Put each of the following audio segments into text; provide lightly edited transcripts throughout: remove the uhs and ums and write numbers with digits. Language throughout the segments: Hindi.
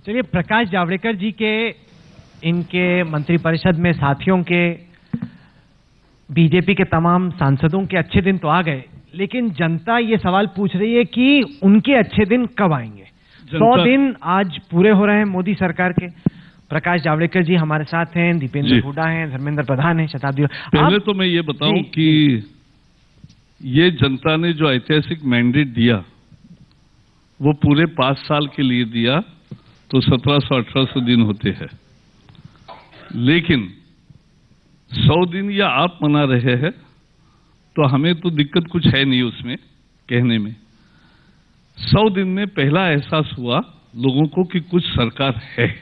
चलिए, प्रकाश जावड़ेकर जी के इनके मंत्रिपरिषद में साथियों के, बीजेपी के तमाम सांसदों के अच्छे दिन तो आ गए, लेकिन जनता ये सवाल पूछ रही है कि उनके अच्छे दिन कब आएंगे। 100 दिन आज पूरे हो रहे हैं मोदी सरकार के। प्रकाश जावड़ेकर जी हमारे साथ हैं, दीपेंद्र हुड्डा हैं, धर्मेंद्र प्रधान हैं, शताब्दी। पहले तो मैं ये बताऊं कि ये जनता ने जो ऐतिहासिक मैंडेट दिया वो पूरे 5 साल के लिए दिया, तो 1700-1800 दिन होते हैं। लेकिन 100 दिन या आप मना रहे हैं तो हमें तो दिक्कत कुछ है नहीं उसमें कहने में। 100 दिन में पहला एहसास हुआ लोगों को कि कुछ सरकार है।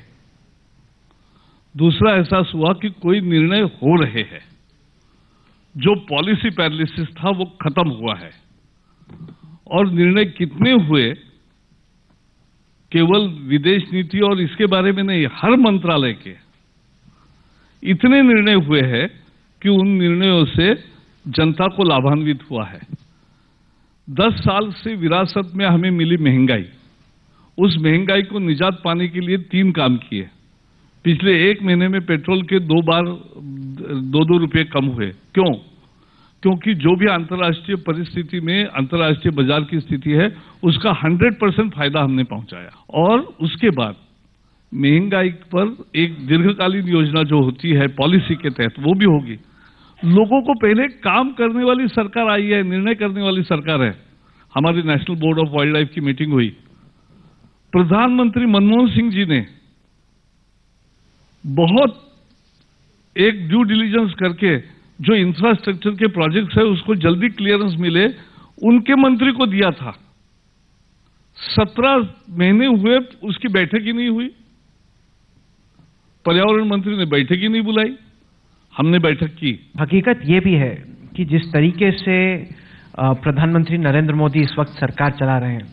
दूसरा एहसास हुआ कि कोई निर्णय हो रहे हैं, जो पॉलिसी पैरालिसिस था वो खत्म हुआ है। और निर्णय कितने हुए, केवल विदेश नीति और इसके बारे में नहीं, हर मंत्रालय के इतने निर्णय हुए हैं कि उन निर्णयों से जनता को लाभान्वित हुआ है। 10 साल से विरासत में हमें मिली महंगाई, उस महंगाई को निजात पाने के लिए 3 काम किए। पिछले 1 महीने में पेट्रोल के 2 बार 2-2 रुपये कम हुए। क्यों? क्योंकि जो भी अंतर्राष्ट्रीय परिस्थिति में अंतर्राष्ट्रीय बाजार की स्थिति है उसका 100% फायदा हमने पहुंचाया। और उसके बाद महंगाई पर एक दीर्घकालीन योजना जो होती है पॉलिसी के तहत वो भी होगी। लोगों को पहले काम करने वाली सरकार आई है, निर्णय करने वाली सरकार है। हमारी national board of wild life की मीटिंग हुई, प्रधानमंत्री मनमोहन सिंह जी ने बहुत एक ड्यू डिलीजेंस करके जो इंफ्रास्ट्रक्चर के प्रोजेक्ट्स है उसको जल्दी क्लियरेंस मिले, उनके मंत्री को दिया था। 17 महीने हुए उसकी बैठक ही नहीं हुई। पर्यावरण मंत्री ने बैठक ही नहीं बुलाई, हमने बैठक की। हकीकत यह भी है कि जिस तरीके से प्रधानमंत्री नरेंद्र मोदी इस वक्त सरकार चला रहे हैं,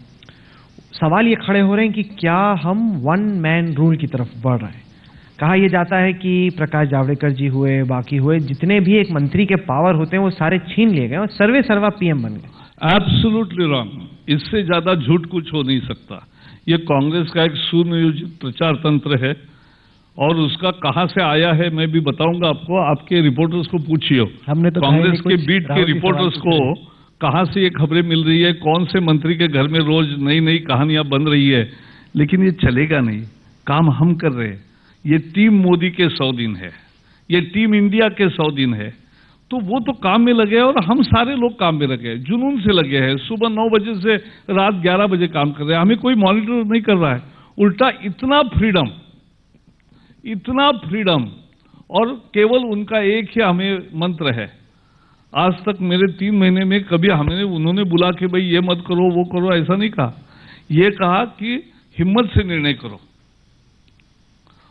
सवाल ये खड़े हो रहे हैं कि क्या हम 1 मैन रूल की तरफ बढ़ रहे हैं। कहा यह जाता है कि प्रकाश जावड़ेकर जी हुए, बाकी हुए, जितने भी एक मंत्री के पावर होते हैं वो सारे छीन लिए गए और सर्वे सर्वा पीएम बन गए। Absolutely wrong. इससे ज्यादा झूठ कुछ हो नहीं सकता। ये कांग्रेस का एक सुनियोजित प्रचार तंत्र है और उसका कहां से आया है मैं भी बताऊंगा आपको। आपके रिपोर्टर्स को पूछिए, हमने तो कांग्रेस के बीट के रिपोर्टर्स को कहां से ये खबरें मिल रही है, कौन से मंत्री के घर में रोज नई नई कहानियां बन रही है। लेकिन ये चलेगा नहीं, काम हम कर रहे हैं। ये टीम मोदी के 100 दिन है, ये टीम इंडिया के 100 दिन है। तो वो तो काम में लगे हैं और हम सारे लोग काम में लगे हैं, जुनून से लगे हैं। सुबह 9 बजे से रात 11 बजे काम कर रहे हैं। हमें कोई मॉनिटर नहीं कर रहा है, उल्टा इतना फ्रीडम और केवल उनका एक ही हमें मंत्र है। आज तक मेरे 3 महीने में कभी उन्होंने बुला के भाई ये मत करो वो करो ऐसा नहीं कहा। ये कहा कि हिम्मत से निर्णय करो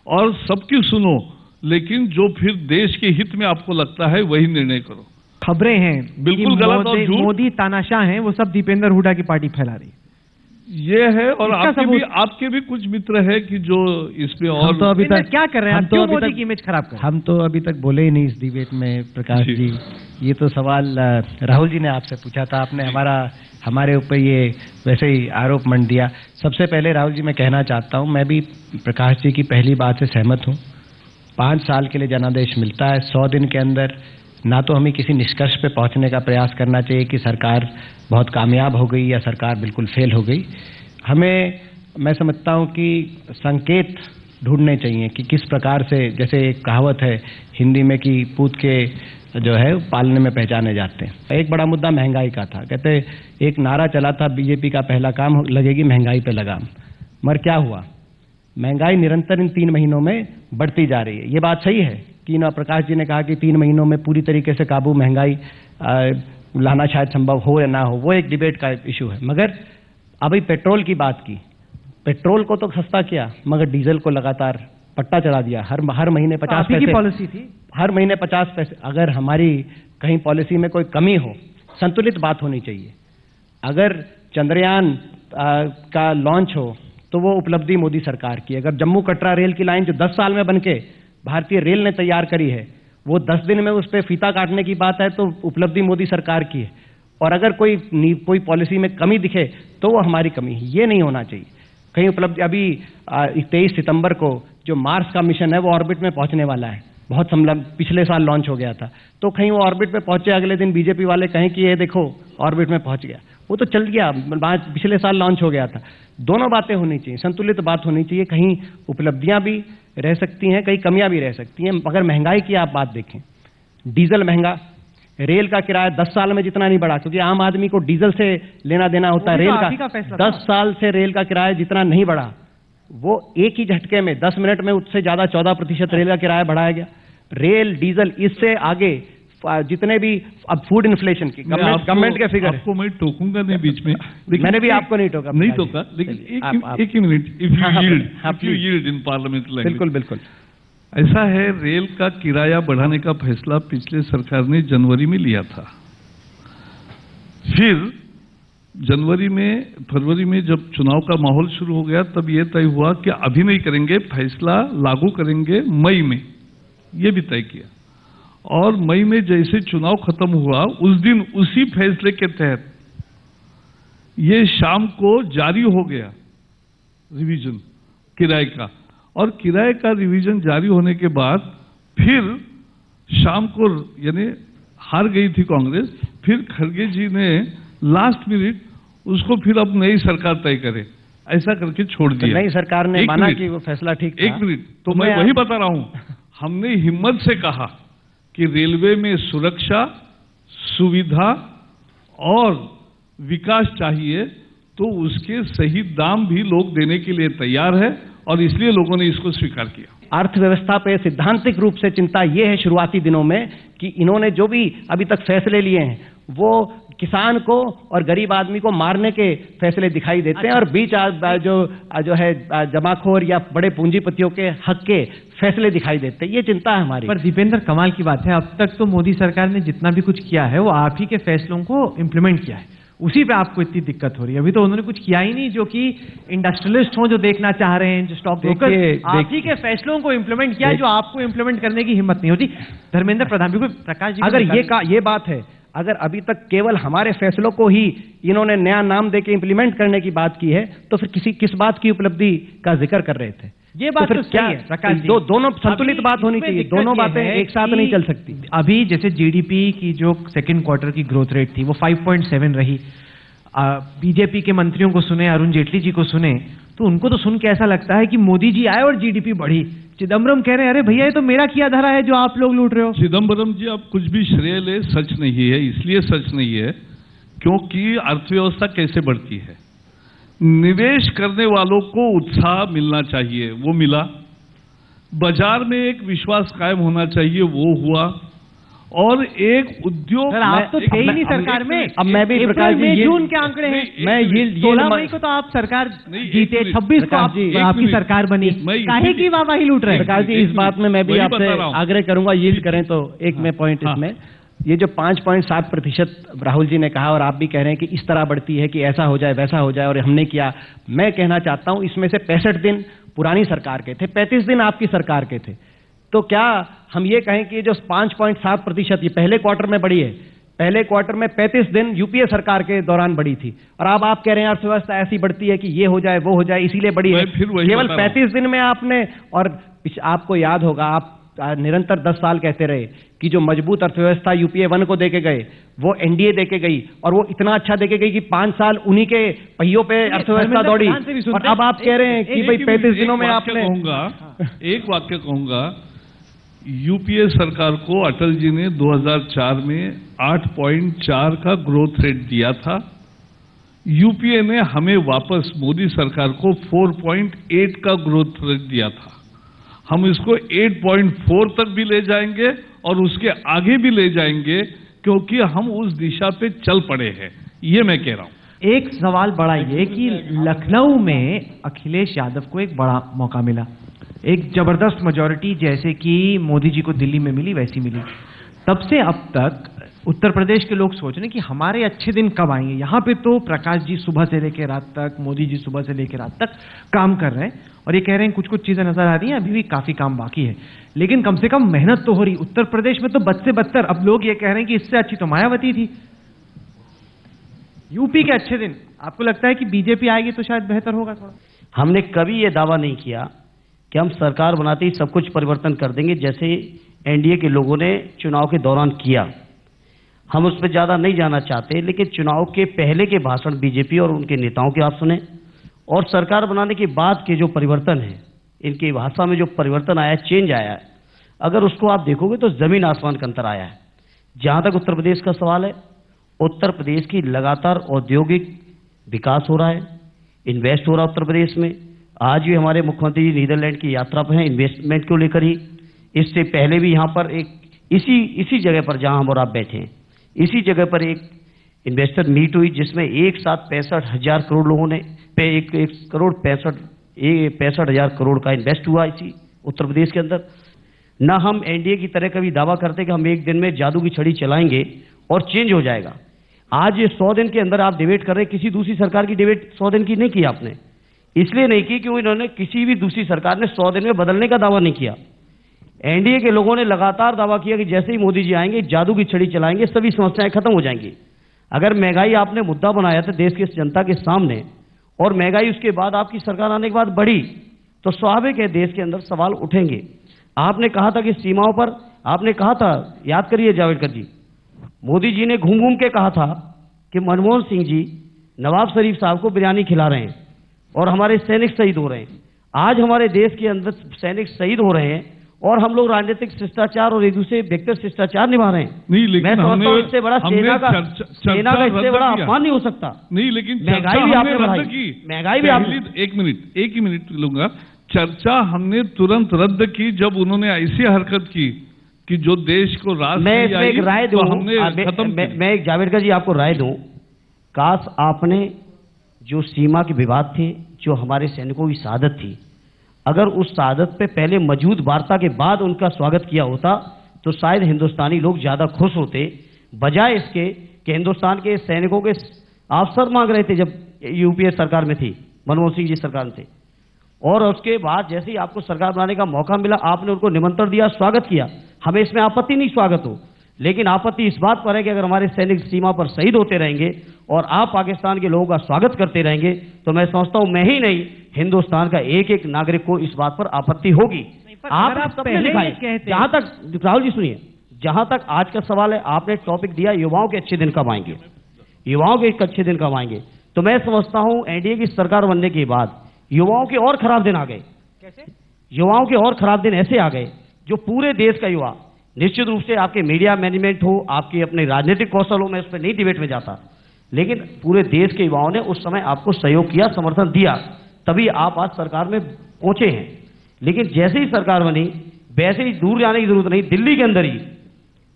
और सबकी सुनो, लेकिन जो फिर देश के हित में आपको लगता है वही निर्णय करो। खबरें हैं बिल्कुल गलत और झूठ, मोदी तानाशाह हैं, वो सब दीपेंद्र हुड्डा की पार्टी फैला रही है। ये है। और आपके भी कुछ मित्र है कि जो इसमें और तो अभी तक क्या कर रहे हैं, क्यों मोदी की इमेज खराब कर रहे हैं? हम तो अभी तक बोले ही नहीं इस डिबेट में प्रकाश जी। ये तो सवाल राहुल जी ने आपसे पूछा था, आपने हमारे ऊपर ये वैसे ही आरोप मंड दिया। सबसे पहले राहुल जी मैं कहना चाहता हूं, मैं भी प्रकाश जी की पहली बात से सहमत हूं। 5 साल के लिए जनादेश मिलता है। 100 दिन के अंदर ना तो हमें किसी निष्कर्ष पे पहुंचने का प्रयास करना चाहिए कि सरकार बहुत कामयाब हो गई या सरकार बिल्कुल फेल हो गई। मैं समझता हूं कि संकेत ढूंढने चाहिए कि किस प्रकार से, जैसे एक कहावत है हिंदी में कि पूत के जो है पालने में पहचाने जाते हैं। एक बड़ा मुद्दा महंगाई का था। कहते एक नारा चला था बीजेपी का पहला काम लगेगी महंगाई पे लगाम। मगर क्या हुआ? महंगाई निरंतर इन 3 महीनों में बढ़ती जा रही है। ये बात सही है कि प्रकाश जी ने कहा कि 3 महीनों में पूरी तरीके से काबू महंगाई लाना शायद संभव हो या ना हो, वो एक डिबेट का इशू है। मगर अभी पेट्रोल की बात की, पेट्रोल को तो सस्ता किया मगर डीजल को लगातार पट्टा चढ़ा दिया। हर महीने 50 पैसे पॉलिसी थी, हर महीने 50 पैसे। अगर हमारी कहीं पॉलिसी में कोई कमी हो, संतुलित बात होनी चाहिए। अगर चंद्रयान का लॉन्च हो तो वो उपलब्धि मोदी सरकार की। अगर जम्मू कटरा रेल की लाइन जो 10 साल में बनके भारतीय रेल ने तैयार करी है, वो 10 दिन में उस पर फीता काटने की बात है तो उपलब्धि मोदी सरकार की है। और अगर कोई पॉलिसी में कमी दिखे तो वो हमारी कमी है। ये नहीं होना चाहिए। कहीं उपलब्धि अभी 23 सितंबर को जो मार्स का मिशन है वो ऑर्बिट में पहुंचने वाला है, बहुत पिछले साल लॉन्च हो गया था, तो कहीं वो ऑर्बिट में पहुंचे, अगले दिन बीजेपी वाले कहें कि ये देखो ऑर्बिट में पहुंच गया, वो तो चल गया, पिछले साल लॉन्च हो गया था। दोनों बातें होनी चाहिए, संतुलित बात होनी चाहिए, कहीं उपलब्धियां भी रह सकती हैं, कहीं कमियां भी रह सकती हैं। अगर महंगाई की आप बात देखें, डीजल महंगा, रेल का किराया 10 साल में जितना नहीं बढ़ा, क्योंकि आम आदमी को डीजल से लेना देना होता है, रेल का 10 साल से रेल का किराया जितना नहीं बढ़ा, वो एक ही झटके में 10 मिनट में उससे ज्यादा 14% रेल का किराया बढ़ाया गया। रेल, डीजल, इससे आगे जितने भी अब फूड इन्फ्लेशन की गवर्नमेंट के फिगर, आपको मैं टोकूंगा नहीं बीच में, मैंने भी आपको नहीं टोका, नहीं टोका, लेकिन एक ही मिनट, if you yield in parliament language. बिल्कुल बिल्कुल। ऐसा है, रेल का किराया बढ़ाने का फैसला पिछले सरकार ने जनवरी में लिया था, फिर फरवरी में जब चुनाव का माहौल शुरू हो गया तब यह तय हुआ कि अभी नहीं करेंगे, फैसला लागू करेंगे मई में, यह भी तय किया। और मई में जैसे चुनाव खत्म हुआ उस दिन उसी फैसले के तहत ये शाम को जारी हो गया रिवीजन किराए का, और किराए का रिवीजन जारी होने के बाद फिर शाम को, यानी हार गई थी कांग्रेस, फिर खड़गे जी ने लास्ट मिनट उसको फिर अब नई सरकार तय करे ऐसा करके छोड़ दिया। नई सरकार ने माना कि वो फैसला ठीक था। एक मिनट, तो मैं वही बता रहा हूं, हमने हिम्मत से कहा कि रेलवे में सुरक्षा, सुविधा और विकास चाहिए, तो उसके सही दाम भी लोग देने के लिए तैयार है, और इसलिए लोगों ने इसको स्वीकार किया। अर्थव्यवस्था पे सैद्धांतिक रूप से चिंता ये है शुरुआती दिनों में कि इन्होंने जो भी अभी तक फैसले लिए हैं वो किसान को और गरीब आदमी को मारने के फैसले दिखाई देते हैं, और बीच जो है जमाखोर या बड़े पूंजीपतियों के हक के फैसले दिखाई देते हैं। ये चिंता है हमारी। पर दीपेंद्र, कमाल की बात है, अब तक तो मोदी सरकार ने जितना भी कुछ किया है वो आप ही के फैसलों को इम्प्लीमेंट किया है, उसी पे आपको इतनी दिक्कत हो रही है। अभी तो उन्होंने कुछ किया ही नहीं जो कि इंडस्ट्रियलिस्ट हो, जो देखना चाह रहे हैं, जो स्टॉक ब्रोकर, आप ही के फैसलों को इम्प्लीमेंट किया है जो आपको इम्प्लीमेंट करने की हिम्मत नहीं होती। धर्मेंद्र प्रधान, प्रकाश जी, अगर ये बात है, अगर अभी तक केवल हमारे फैसलों को ही इन्होंने नया नाम देके इंप्लीमेंट करने की बात की है, तो फिर किस बात की उपलब्धि का जिक्र कर रहे थे? ये बात तो क्या है प्रकाश जी, दोनों संतुलित बात होनी चाहिए, दोनों बातें एक साथ नहीं चल सकती। अभी जैसे जीडीपी की जो सेकंड क्वार्टर की ग्रोथ रेट थी वो 5.7 रही। बीजेपी के मंत्रियों को सुने, अरुण जेटली जी को सुने, तो उनको तो सुन के ऐसा लगता है कि मोदी जी आए और जीडीपी बढ़ी। चिदम्बरम कह रहे हैं, अरे भैया ये तो मेरा किया धरा है जो आप लोग लूट रहे हो। चिदम्बरम जी, आप कुछ भी श्रेय ले, सच नहीं है। इसलिए सच नहीं है क्योंकि अर्थव्यवस्था कैसे बढ़ती है, निवेश करने वालों को उत्साह मिलना चाहिए, वो मिला। बाजार में एक विश्वास कायम होना चाहिए, वो हुआ। और एक उद्योग, आप तो थे ही नहीं सरकार में। अब मैं भी प्रकाश जी, जून के आंकड़े हैं, मैं 16 मई को तो आप सरकार जीते, 26 को आपकी सरकार बनी, काहे की वाहवाही लूट रहे हैं? प्रकाश जी, इस बात में मैं भी आपसे आग्रह करूंगा, यील्ड करें तो एक में पॉइंट इसमें, ये जो 5.7% राहुल जी ने कहा और आप भी कह रहे हैं कि इस तरह बढ़ती है कि ऐसा हो जाए वैसा हो जाए, और हमने किया, मैं कहना चाहता हूं इसमें से 65 दिन पुरानी सरकार के थे, 35 दिन आपकी सरकार के थे। तो क्या हम ये कहें कि जो 5.7% ये पहले क्वार्टर में बढ़ी है, पहले क्वार्टर में 35 दिन यूपीए सरकार के दौरान बढ़ी थी, और अब आप कह रहे हैं अर्थव्यवस्था ऐसी बढ़ती है कि ये हो जाए वो हो जाए इसीलिए बढ़ी है। केवल 35 दिन में आपने, और आपको याद होगा आप निरंतर 10 साल कहते रहे कि जो मजबूत अर्थव्यवस्था यूपीए 1 को देके गए वो एनडीए देके गई, और वो इतना अच्छा देके गई कि 5 साल उन्हीं के पहियों पे अर्थव्यवस्था दौड़ी, और अब आप कह रहे हैं कि भाई 35 दिनों में आपने। एक वाक्य कहूंगा, यूपीए सरकार को अटल जी ने 2004 में 8.4 का ग्रोथ रेट दिया था, यूपीए ने हमें वापस मोदी सरकार को 4.8 का ग्रोथ रेट दिया था। हम इसको 8.4 तक भी ले जाएंगे और उसके आगे भी ले जाएंगे, क्योंकि हम उस दिशा पे चल पड़े हैं, ये मैं कह रहा हूं। एक सवाल बड़ा ये कि लखनऊ में अखिलेश यादव को एक बड़ा मौका मिला, एक जबरदस्त मेजॉरिटी जैसे कि मोदी जी को दिल्ली में मिली वैसी मिली। तब से अब तक उत्तर प्रदेश के लोग सोच रहे हैं कि हमारे अच्छे दिन कब आएंगे। यहाँ पे तो प्रकाश जी सुबह से लेकर रात तक, मोदी जी सुबह से लेकर रात तक काम कर रहे हैं, और ये कह रहे हैं कुछ कुछ चीजें नजर आ रही हैं, अभी भी काफी काम बाकी है, लेकिन कम से कम मेहनत तो हो रही। उत्तर प्रदेश में तो बद से बदतर, अब लोग ये कह रहे हैं कि इससे अच्छी तो मायावती थी। यूपी के अच्छे दिन, आपको लगता है कि बीजेपी आएगी तो शायद बेहतर होगा थोड़ा? हमने कभी ये दावा नहीं किया कि हम सरकार बनाते ही सब कुछ परिवर्तन कर देंगे, जैसे एनडीए के लोगों ने चुनाव के दौरान किया। हम उस पर ज़्यादा नहीं जाना चाहते, लेकिन चुनाव के पहले के भाषण बीजेपी और उनके नेताओं के आप सुने, और सरकार बनाने के बाद के जो परिवर्तन है, इनकी भाषा में जो परिवर्तन आया है, चेंज आया है, अगर उसको आप देखोगे तो ज़मीन आसमान का अंतर आया है। जहाँ तक उत्तर प्रदेश का सवाल है, उत्तर प्रदेश की लगातार औद्योगिक विकास हो रहा है, इन्वेस्ट हो रहा है उत्तर प्रदेश में। आज भी हमारे मुख्यमंत्री जी नीदरलैंड की यात्रा पर हैं इन्वेस्टमेंट को लेकर ही। इससे पहले भी यहाँ पर एक इसी जगह पर जहाँ हम और आप बैठे हैं, इसी जगह पर एक इन्वेस्टर मीट हुई, जिसमें एक साथ 65,000 करोड़ लोगों ने 1,65,000 करोड़ का इन्वेस्ट हुआ इसी उत्तर प्रदेश के अंदर। ना हम एनडीए की तरह कभी दावा करते कि हम एक दिन में जादू की छड़ी चलाएंगे और चेंज हो जाएगा। आज ये 100 दिन के अंदर आप डिबेट कर रहे हैं, किसी दूसरी सरकार की डिबेट 100 दिन की नहीं की आपने, इसलिए नहीं की क्योंकि इन्होंने किसी भी दूसरी सरकार ने 100 दिन में बदलने का दावा नहीं किया। एनडीए के लोगों ने लगातार दावा किया कि जैसे ही मोदी जी आएंगे जादू की छड़ी चलाएंगे, सभी समस्याएं खत्म हो जाएंगी। अगर महंगाई आपने मुद्दा बनाया था देश की जनता के सामने, और महंगाई उसके बाद आपकी सरकार आने के बाद बढ़ी, तो स्वाभाविक है देश के अंदर सवाल उठेंगे। आपने कहा था कि सीमाओं पर, आपने कहा था, याद करिए जावड़ेकर जी, मोदी जी ने घूम घूम के कहा था कि मनमोहन सिंह जी नवाब शरीफ साहब को बिरयानी खिला रहे हैं और हमारे सैनिक शहीद हो रहे हैं। आज हमारे देश के अंदर सैनिक शहीद हो रहे हैं और हम लोग राजनीतिक शिष्टाचार और एक दूसरे व्यक्तिगत शिष्टाचार निभा रहे हैं। नहीं, लेकिन मैं समझता हूं इससे बड़ा सेना का इससे बड़ा अपमान नहीं हो सकता। नहीं, लेकिन महंगाई भी आपने बढ़ाई, महंगाई भी आपने, एक ही मिनट लूंगा। चर्चा हमने तुरंत रद्द की जब उन्होंने ऐसी हरकत की कि जो देश को रास मैं इसमें एक राय दूं, मैं एक जावड़ेकर जी आपको राय दूं, काश आपने जो सीमा के विवाद थे, जो हमारे सैनिकों की शहादत थी, अगर उस शहादत पे पहले मौजूद वार्ता के बाद उनका स्वागत किया होता तो शायद हिंदुस्तानी लोग ज्यादा खुश होते, बजाय इसके कि हिंदुस्तान के सैनिकों के अवसर मांग रहे थे जब यूपीए सरकार में थी, मनमोहन सिंह जी सरकार में थे, और उसके बाद जैसे ही आपको सरकार बनाने का मौका मिला आपने उनको निमंत्रण दिया, स्वागत किया। हमें इसमें आपत्ति नहीं स्वागत हो, लेकिन आपत्ति इस बात पर है कि अगर हमारे सैनिक सीमा पर शहीद होते रहेंगे और आप पाकिस्तान के लोगों का स्वागत करते रहेंगे, तो मैं समझता हूं मैं ही नहीं, हिंदुस्तान का एक एक नागरिक को इस बात पर आपत्ति होगी। आप सबने दिखाई। जहां तक राहुल जी सुनिए, जहां तक आज का सवाल है, आपने टॉपिक दिया युवाओं के अच्छे दिन कब आएंगे, युवाओं के एक अच्छे दिन कब आएंगे, तो मैं समझता हूं एनडीए की सरकार बनने के बाद युवाओं के और खराब दिन आ गए। कैसे? युवाओं के और खराब दिन ऐसे आ गए जो पूरे देश का युवा, निश्चित रूप से आपके मीडिया मैनेजमेंट हो, आपके अपने राजनीतिक कौशल हो, मैं उस पर नहीं डिबेट में जाता, लेकिन पूरे देश के युवाओं ने उस समय आपको सहयोग किया, समर्थन दिया, तभी आप आज सरकार में पहुंचे हैं। लेकिन जैसे ही सरकार बनी वैसे ही दूर जाने की जरूरत नहीं, दिल्ली के अंदर ही,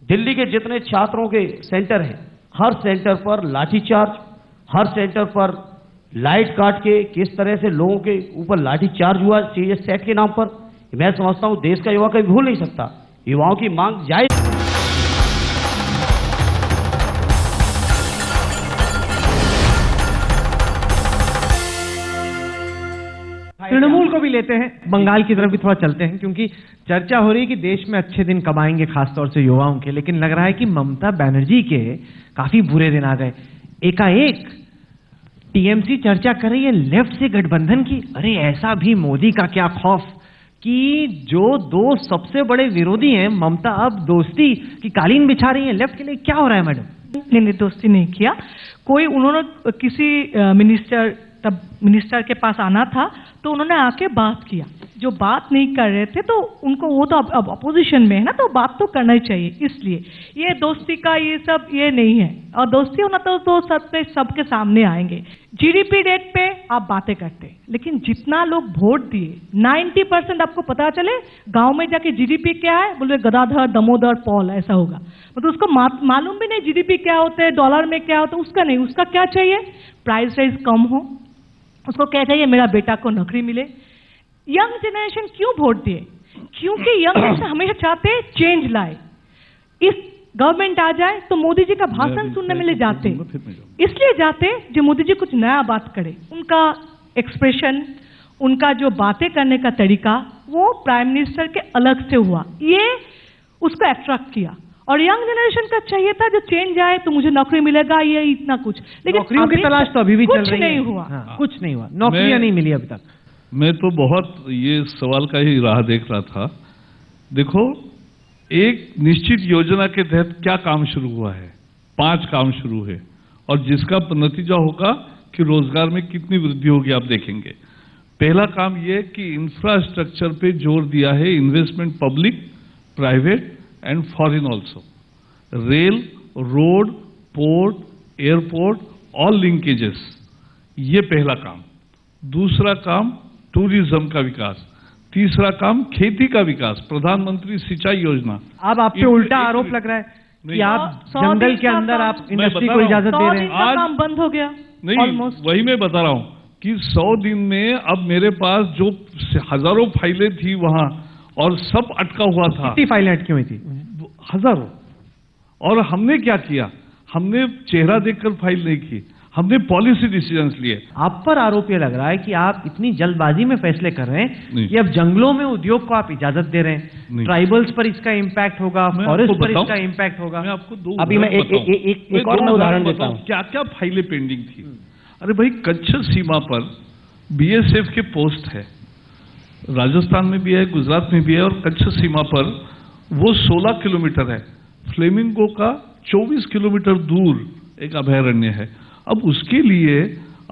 दिल्ली के जितने छात्रों के सेंटर हैं, हर सेंटर पर लाठीचार्ज, हर सेंटर पर लाइट काट के किस तरह से लोगों के ऊपर लाठीचार्ज हुआ सीरियस सेट के नाम पर, मैं समझता हूं देश का युवा कभी भूल नहीं सकता। युवाओं की मांग जायज। तृणमूल को भी लेते हैं, बंगाल की तरफ भी थोड़ा चलते हैं, क्योंकि चर्चा हो रही है कि देश में अच्छे दिन कब आएंगे, खासतौर से युवाओं के, लेकिन लग रहा है कि ममता बनर्जी के काफी बुरे दिन आ गए। एकाएक टीएमसी चर्चा कर रही है लेफ्ट से गठबंधन की। अरे ऐसा भी मोदी का क्या खौफ कि जो दो सबसे बड़े विरोधी हैं, ममता अब दोस्ती की कालीन बिछा रही है लेफ्ट के लिए। क्या हो रहा है मैडम? नहीं, दोस्ती नहीं किया कोई। उन्होंने किसी मिनिस्टर के पास आना था तो उन्होंने आके बात किया। जो बात नहीं कर रहे थे तो उनको, वो तो अब अपोजिशन में है ना, तो बात तो करना ही चाहिए। इसलिए ये दोस्ती का ये सब ये नहीं है, और दोस्ती होना तो सबके सामने आएंगे। जीडीपी रेट पे आप बातें करते, लेकिन जितना लोग वोट दिए 90% आपको पता चले गांव में जाके जीडीपी क्या है, बोले गदाधर दमोदर पॉल ऐसा होगा, मतलब उसको मालूम भी नहीं जीडीपी क्या होता है, डॉलर में क्या होता है, उसका नहीं। उसका क्या चाहिए? प्राइस राइज कम हो, उसको क्या चाहिए? मेरा बेटा को नौकरी मिले। यंग जनरेशन क्यों वोट दिए? क्योंकि यंग जनरेशन हमेशा चाहते हैं चेंज लाए। इस गवर्नमेंट आ जाए तो मोदी जी का भाषण सुनने में ले जाते, इसलिए जाते जो मोदी जी कुछ नया बात करे। उनका एक्सप्रेशन, उनका जो बातें करने का तरीका, वो प्राइम मिनिस्टर के अलग से हुआ, ये उसको अट्रैक्ट किया। और यंग जनरेशन का चाहिए था जो चेंज आए तो मुझे नौकरी मिलेगा, ये इतना कुछ। लेकिन नौकरियों की तलाश तो अभी भी चल रही है, कुछ नहीं हुआ। कुछ नहीं हुआ, नौकरियां नहीं मिली अभी तक। मैं तो बहुत ये सवाल का ही राह देख रहा था। देखो, एक निश्चित योजना के तहत क्या काम शुरू हुआ है, 5 काम शुरू है, और जिसका नतीजा होगा कि रोजगार में कितनी वृद्धि होगी आप देखेंगे। पहला काम यह कि इंफ्रास्ट्रक्चर पे जोर दिया है, investment public, private and foreign also. Rail, road, port, airport, all linkages, ये पहला काम। दूसरा काम टूरिज्म का विकास। तीसरा काम खेती का विकास, प्रधानमंत्री सिंचाई योजना। अब आप पे उल्टा आरोप लग रहा है कि आप जंगल के अंदर आप इंडस्ट्री को इजाजत दे रहे हैं। आज काम बंद हो गया। नहीं, वही मैं बता रहा हूं कि 100 दिन में अब मेरे पास जो हजारों फाइलें थी वहां, और सब अटका हुआ था। कितनी फाइलें अटकी हुई थी? हजारों। और हमने क्या किया? हमने चेहरा देखकर फाइल नहीं की, हमने पॉलिसी डिसीजंस लिए। आप पर आरोप यह लग रहा है कि आप इतनी जल्दबाजी में फैसले कर रहे हैं कि अब जंगलों में उद्योग को आप इजाजत दे रहे हैं, ट्राइबल्स पर इसका इम्पैक्ट होगा, फॉरेस्ट पर इसका इम्पैक्ट होगा। मैं आपको दो अभी मैं एक और उदाहरण देता हूं। क्या क्या फाइलें पेंडिंग थी। अरे भाई, कच्छ सीमा पर बीएसएफ के पोस्ट है, राजस्थान में भी है, गुजरात में भी है, और कच्छ सीमा पर वो 16 किलोमीटर है। फ्लेमिंगो का 24 किलोमीटर दूर एक अभयारण्य है। अब उसके लिए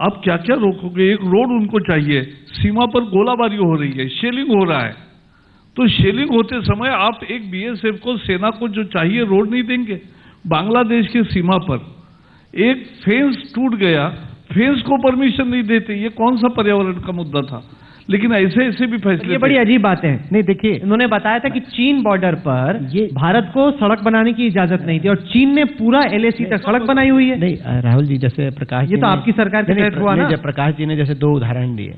आप क्या क्या रोकोगे? एक रोड उनको चाहिए, सीमा पर गोलाबारी हो रही है, शेलिंग हो रहा है, तो शेलिंग होते समय आप एक बीएसएफ को, सेना को जो चाहिए रोड नहीं देंगे। बांग्लादेश की सीमा पर एक फेंस टूट गया, फेंस को परमिशन नहीं देते। ये कौन सा पर्यावरण का मुद्दा था? लेकिन ऐसे ऐसे भी फैसले, ये बड़ी अजीब बात है। नहीं, देखिए, इन्होंने बताया था कि चीन बॉर्डर पर ये भारत को सड़क बनाने की इजाजत नहीं थी, और चीन ने पूरा एलएसी तक सड़क बनाई हुई है। नहीं राहुल जी, जैसे प्रकाश, ये तो आपकी सरकार के तहत हुआ ना। प्रकाश जी ने जैसे 2 उदाहरण दिए,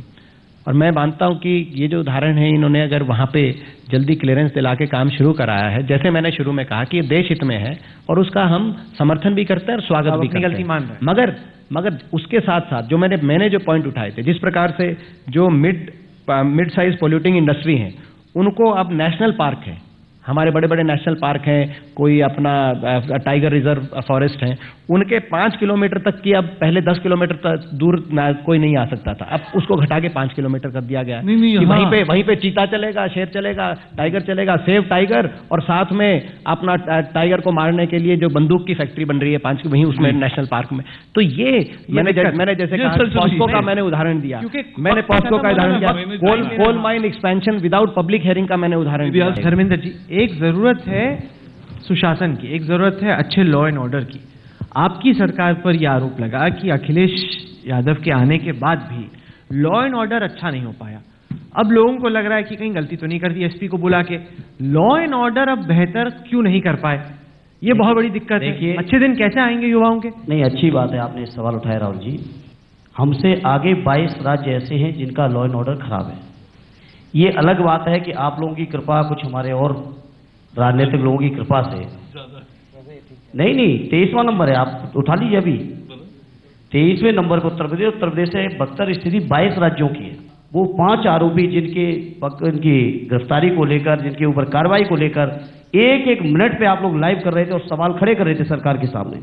और मैं मानता हूं कि ये जो उदाहरण है, इन्होंने अगर वहां पे जल्दी क्लियरेंस दिला के काम शुरू कराया है, जैसे मैंने शुरू में कहा कि ये देश हित में है और उसका हम समर्थन भी करते हैं और स्वागत भी करते हैं। मान रहे हैं। मगर उसके साथ साथ जो मैंने जो पॉइंट उठाए थे, जिस प्रकार से जो मिड साइज पोल्यूटिंग इंडस्ट्री हैं, उनको अब नेशनल पार्क है, हमारे बड़े बड़े नेशनल पार्क हैं, कोई अपना टाइगर रिजर्व फॉरेस्ट हैं, उनके 5 किलोमीटर तक की, अब पहले 10 किलोमीटर तक दूर कोई नहीं आ सकता था, अब उसको घटा के 5 किलोमीटर कर दिया गया। नहीं, वहीं पे चीता चलेगा, शेर चलेगा, टाइगर चलेगा, सेव टाइगर, और साथ में अपना टाइगर को मारने के लिए जो बंदूक की फैक्ट्री बन रही है 5 की, वहीं उसमें नेशनल पार्क में। तो ये मैंने जैसे कहा, पॉस्को का मैंने उदाहरण दिया, मैंने पॉस्को का उदाहरण दिया, coal mine expansion without public hearing का मैंने उदाहरण दिया। धर्मेंद्र जी, एक जरूरत है सुशासन की, एक जरूरत है अच्छे लॉ एंड ऑर्डर की। आपकी सरकार पर यह आरोप लगा कि अखिलेश यादव के आने के बाद भी लॉ एंड ऑर्डर अच्छा नहीं हो पाया। अब लोगों को लग रहा है कि कहीं गलती तो नहीं कर दी एसपी को बुला के, लॉ एंड ऑर्डर अब बेहतर क्यों नहीं कर पाए? ये बहुत बड़ी दिक्कत है। अच्छे दिन कैसे आएंगे युवाओं के? नहीं, अच्छी बात है आपने सवाल उठाया राहुल जी। हमसे आगे 22 राज्य ऐसे हैं जिनका लॉ एंड ऑर्डर खराब है। ये अलग बात है कि आप लोगों की कृपा, कुछ हमारे और राजनीतिक लोगों की कृपा से, नहीं 23वां नंबर है, आप उठा लीजिए अभी 23वें नंबर पर उत्तर प्रदेश है। बदतर स्थिति 22 राज्यों की है। वो 5 आरोपी जिनकी गिरफ्तारी को लेकर, जिनके ऊपर कार्रवाई को लेकर एक मिनट पे आप लोग लाइव कर रहे थे और सवाल खड़े कर रहे थे सरकार के सामने।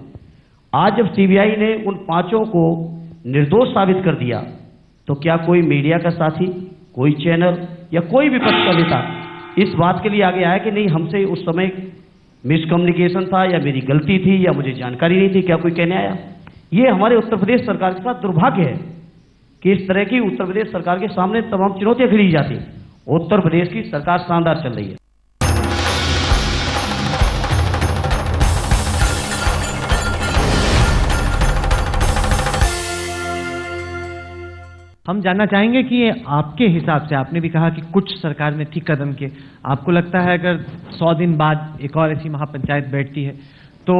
आज जब सीबीआई ने उन 5 को निर्दोष साबित कर दिया, तो क्या कोई मीडिया का साथी, कोई चैनल या कोई विपक्ष का नेता इस बात के लिए आगे आया कि नहीं हमसे उस समय मिसकम्युनिकेशन था, या मेरी गलती थी, या मुझे जानकारी नहीं थी? क्या कोई कहने आया? ये हमारे उत्तर प्रदेश सरकार के साथ दुर्भाग्य है कि इस तरह की उत्तर प्रदेश सरकार के सामने तमाम चुनौतियां खड़ी जाती। उत्तर प्रदेश की सरकार शानदार चल रही है। हम जानना चाहेंगे कि आपके हिसाब से, आपने भी कहा कि कुछ सरकार ने ठीक कदम किए, आपको लगता है अगर 100 दिन बाद एक और ऐसी महापंचायत बैठती है तो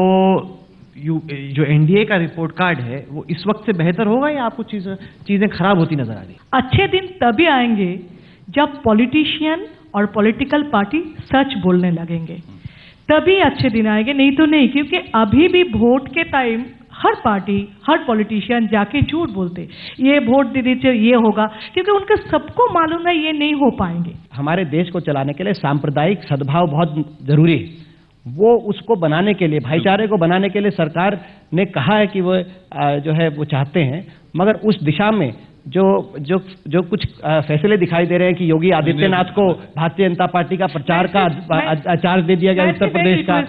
जो एनडीए का रिपोर्ट कार्ड है वो इस वक्त से बेहतर होगा, या आपको चीजें खराब होती नजर आ रही? अच्छे दिन तभी आएंगे जब पॉलिटिशियन और पॉलिटिकल पार्टी सच बोलने लगेंगे, तभी अच्छे दिन आएंगे, नहीं तो नहीं। क्योंकि अभी भी वोट के टाइम हर पार्टी, हर पॉलिटिशियन जाके झूठ बोलते, ये वोट दे दीजिए ये होगा, क्योंकि उनके सबको मालूम है ये नहीं हो पाएंगे। हमारे देश को चलाने के लिए सांप्रदायिक सद्भाव बहुत जरूरी है। वो उसको बनाने के लिए, भाईचारे को बनाने के लिए सरकार ने कहा है कि वो जो है वो चाहते हैं, मगर उस दिशा में जो कुछ फैसले दिखाई दे रहे हैं कि योगी आदित्यनाथ को भारतीय जनता पार्टी का प्रचार का चार्ज दे दिया गया उत्तर प्रदेश का,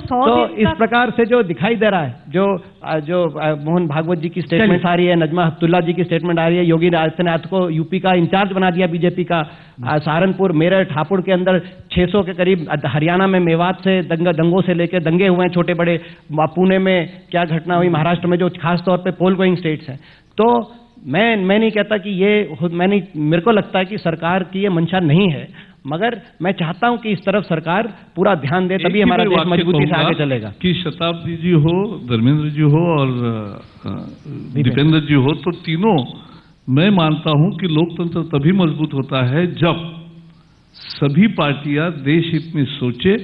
तो इस प्रकार से जो दिखाई दे रहा है, जो मोहन भागवत जी की स्टेटमेंट आ रही है, नजमा हेपतुल्ला जी की स्टेटमेंट आ रही है, योगी आदित्यनाथ को यूपी का इंचार्ज बना दिया बीजेपी का, सहारनपुर, मेरठ, हापुड़ के अंदर 600 के करीब, हरियाणा में मेवात से दंगों से लेकर दंगे हुए हैं छोटे बड़े, पुणे में क्या घटना हुई, महाराष्ट्र में जो खास तौर पे पोल गोइंग स्टेट्स हैं। तो मैं नहीं कहता कि मेरे को लगता है कि सरकार की ये मंशा नहीं है, मगर मैं चाहता हूं कि इस तरफ सरकार पूरा ध्यान दे, तभी हमारा देश मजबूती से आगे चलेगा। कि शताब्दी जी हो, धर्मेंद्र जी हो और दीपेंद्र जी हो, तो तीनों मैं मानता हूं कि लोकतंत्र तभी मजबूत होता है जब सभी पार्टियां देश हित में सोचे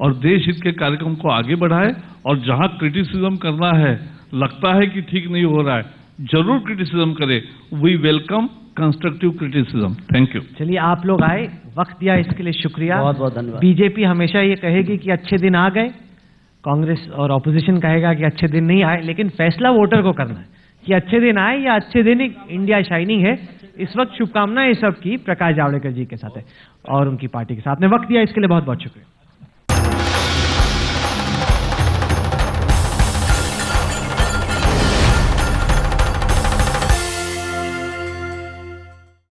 और देश हित के कार्यक्रम को आगे बढ़ाए, और जहां क्रिटिसिज्म करना है, लगता है कि ठीक नहीं हो रहा है, जरूर क्रिटिसिज्म करे। We welcome constructive criticism. Thank you. चलिए, आप लोग आए, वक्त दिया, इसके लिए शुक्रिया। बहुत बहुत धन्यवाद। बीजेपी हमेशा ये कहेगी कि अच्छे दिन आ गए, कांग्रेस और ऑपोजिशन कहेगा कि अच्छे दिन नहीं आए, लेकिन फैसला वोटर को करना है कि अच्छे दिन आए या अच्छे दिन इंडिया शाइनिंग है। इस वक्त शुभकामनाएं सबकी प्रकाश जावड़ेकर जी के साथ है और उनकी पार्टी के साथ में। वक्त दिया इसके लिए बहुत बहुत शुक्रिया।